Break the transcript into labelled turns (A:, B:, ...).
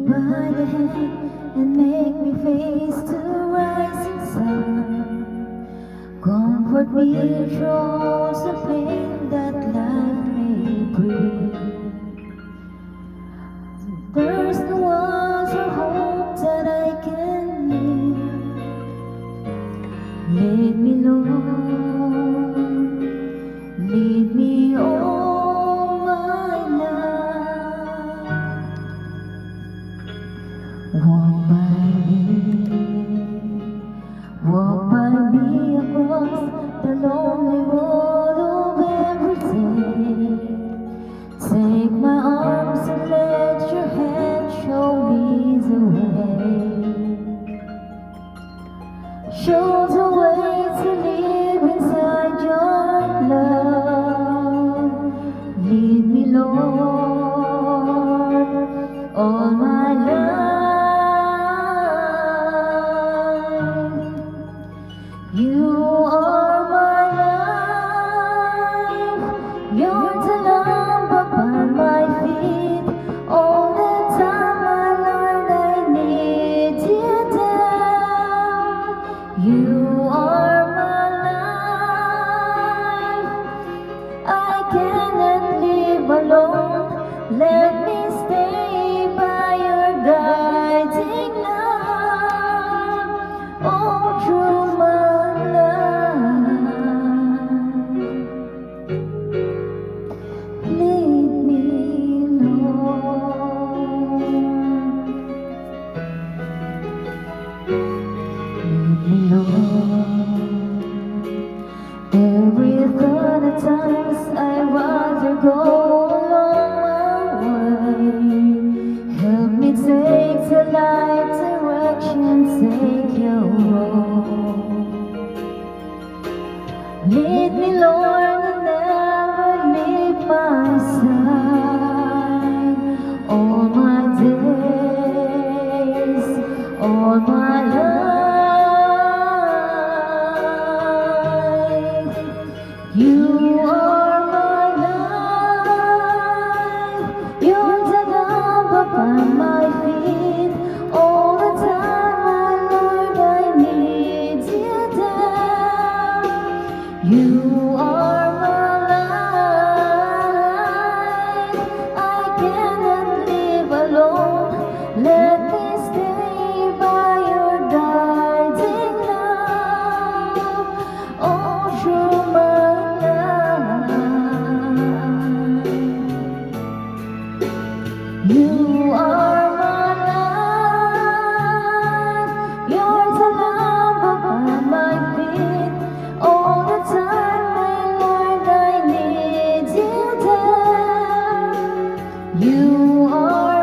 A: by the hand and make me face the rising sun. Comfort me through the pain that life may bring. There's no other hope that I can live. Lead me, Lord, lead me all my life. Walk by me across the lonely road of every day. Take my arms and let your hand show me the way. Show the way to live inside your love. Lead me, Lord, all my life. You are my life. You're the lamp upon my feet. All the time, my Lord, I need you there. You are my life. I cannot live alone. Let me stay by your guiding love. Oh, through my life, lead me, Lord. Lead me, Lord. Every thought at times I'd rather go along my way. Help me take the light direction, take your road. Lead me, Lord, and never leave my side. All my days, all my life. You are my life. You're the lamp upon my feet. All the time, my Lord, I need you there. You are my life. I cannot live alone. Let me stay by your guiding love. Oh, through my life. You are my life. You're the lamp upon my feet. All the time, my Lord, I need you there. You are